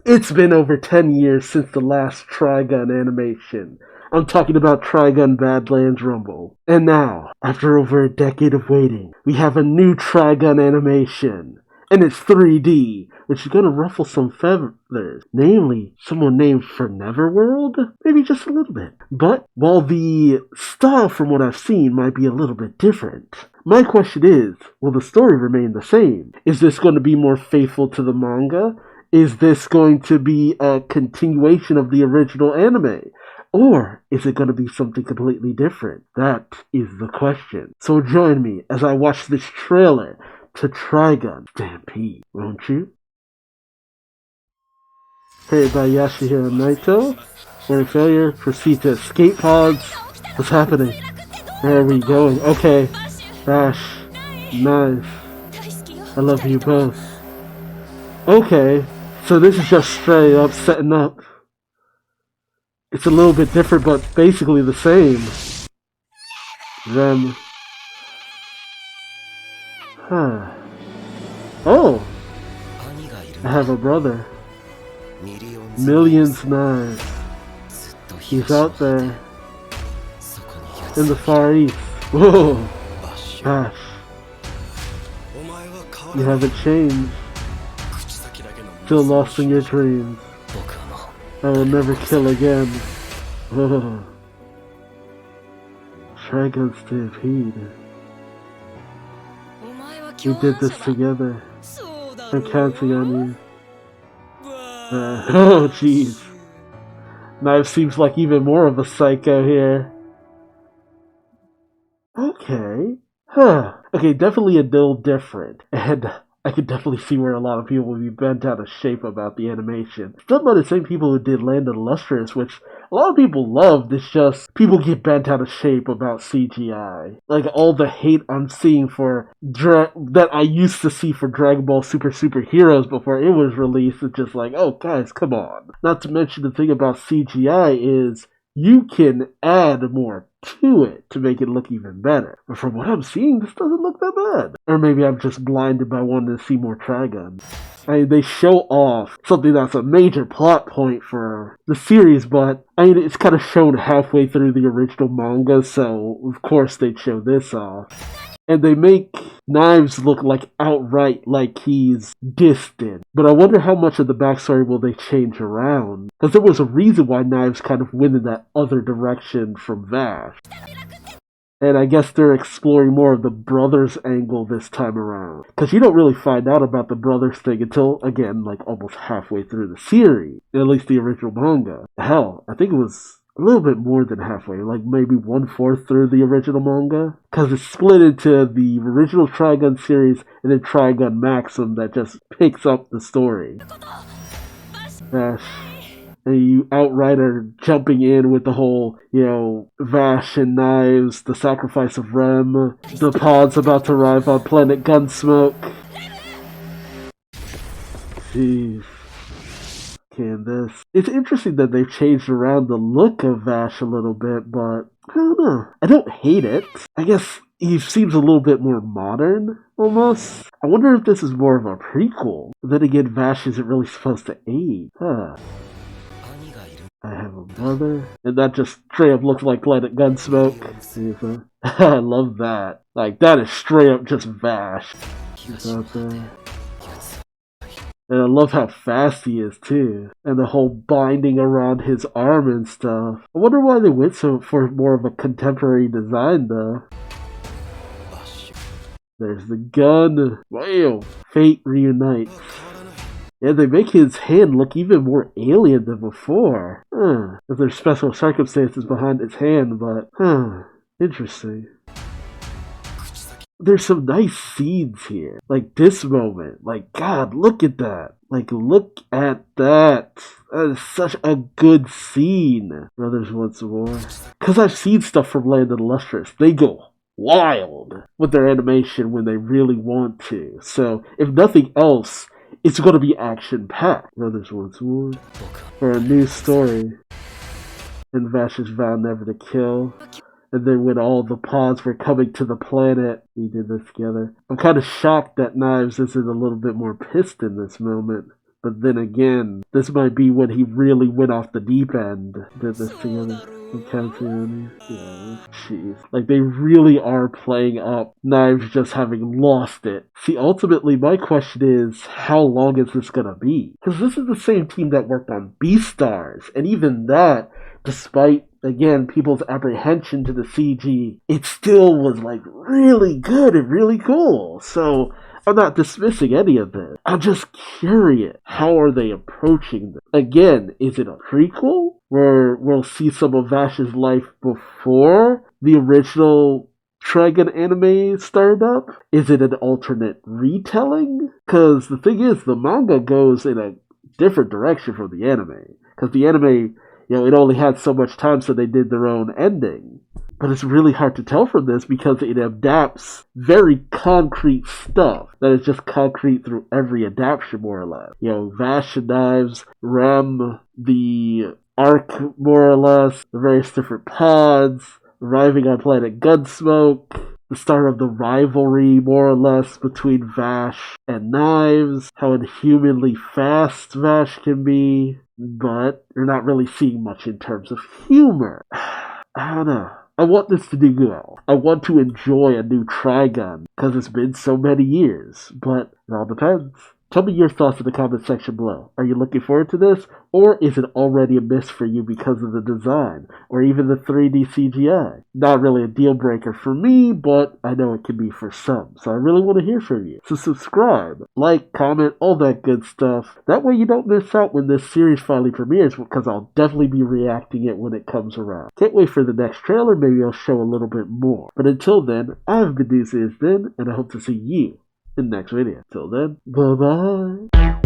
It's been over 10 years since the last Trigun animation. I'm talking about Trigun Badlands Rumble. And now, after over a decade of waiting, we have a new Trigun animation. And it's 3D, which is gonna ruffle some feathers. Namely, someone named for Neverworld? Maybe just a little bit. But, while the style from what I've seen might be a little bit different, my question is, will the story remain the same? Is this going to be more faithful to the manga? Is this going to be a continuation of the original anime? Or is it going to be something completely different? That is the question. So join me as I watch this trailer to Trigun Stampede, won't you? Created by Yasuhiro Naito. Warning failure. Proceed to escape pods. What's happening? Where are we going? Okay. Dash. Nice. I love you both. Okay. So this is just straight up setting up. It's a little bit different, but basically the same. Them. Huh. Oh! I have a brother. Millions knives. He's out there. In the Far East. Whoa! Gosh. You haven't changed. Still lost in your dreams. I will never kill again. Whoa. Trigun Stampede. We did this together. I'm counting on you. Oh jeez. Knife seems like even more of a psycho here. Okay. Huh. Okay, definitely a little different. And I could definitely see where a lot of people would be bent out of shape about the animation. It's done by the same people who did Land of the Lustrous, which a lot of people loved. It's just people get bent out of shape about CGI. Like all the hate I'm seeing for that I used to see for Dragon Ball Super Heroes before it was released. It's just like, oh guys, come on. Not to mention the thing about CGI is you can add more to it to make it look even better. But from what I'm seeing, this doesn't look that bad. Or maybe I'm just blinded by wanting to see more Trigun. I mean, they show off something that's a major plot point for the series, but I mean, it's kind of shown halfway through the original manga, so of course they'd show this off. And they make Knives look like outright like he's distant. But I wonder how much of the backstory will they change around. Because there was a reason why Knives kind of went in that other direction from Vash. And I guess they're exploring more of the brothers angle this time around. Because you don't really find out about the brothers thing until, again, like almost halfway through the series. At least the original manga. Hell, I think it was a little bit more than halfway, like maybe 1/4 through the original manga. Because it's split into the original Trigun series and then Trigun Maxim that just picks up the story. Vash. And you outright are jumping in with the whole, Vash and Knives, the sacrifice of Rem, the pods about to arrive on planet Gunsmoke. Jeez. This. It's interesting that they've changed around the look of Vash a little bit, but I don't know. I don't hate it. I guess he seems a little bit more modern, almost. I wonder if this is more of a prequel. But then again, Vash isn't really supposed to age. Huh. I have a brother. And that just straight up looks like Planet Gunsmoke. I love that. Like, that is straight up just Vash. He's out there. And I love how fast he is, too. And the whole binding around his arm and stuff. I wonder why they went for more of a contemporary design, though. There's the gun. Wow. Fate reunites. Yeah, they make his hand look even more alien than before. If there's special circumstances behind his hand, but... Interesting. There's some nice scenes here. Like this moment. Like, God, look at that. Like, look at that. That is such a good scene. Brothers Once More. Because I've seen stuff from Land of the Lustrous. They go wild with their animation when they really want to. So, if nothing else, it's going to be action-packed. Brothers Once More. For a new story. And Vash's vow never to kill. And then when all the pods were coming to the planet, we did this together. I'm kind of shocked that Knives isn't a little bit more pissed in this moment. But then again, this might be when he really went off the deep end. Did this together. Jeez. Like, they really are playing up Knives just having lost it. See, ultimately, my question is, how long is this gonna be? Because this is the same team that worked on Beastars, and even that, despite, again, people's apprehension to the CG, it still was, like, really good and really cool. So, I'm not dismissing any of this. I'm just curious. How are they approaching this? Again, is it a prequel where we'll see some of Vash's life before the original Trigun anime started up? Is it an alternate retelling? Because the thing is, the manga goes in a different direction from the anime. Because the anime, it only had so much time, so they did their own ending. But it's really hard to tell from this because it adapts very concrete stuff that is just concrete through every adaptation, more or less. Vash and Knives, Rem, the arc, more or less, the various different pods, arriving on planet Gunsmoke, the start of the rivalry, more or less, between Vash and Knives, how inhumanly fast Vash can be, but you're not really seeing much in terms of humor. I don't know. I want this to do well. I want to enjoy a new Trigun, because it's been so many years, but it all depends. Tell me your thoughts in the comment section below. Are you looking forward to this, or is it already a miss for you because of the design, or even the 3D CGI? Not really a deal breaker for me, but I know it can be for some, so I really want to hear from you. So subscribe, like, comment, all that good stuff. That way you don't miss out when this series finally premieres, because I'll definitely be reacting it when it comes around. Can't wait for the next trailer, maybe I'll show a little bit more. But until then, I've been Duuz-Diz-Din, and I hope to see you in the next video. Till then, bye-bye.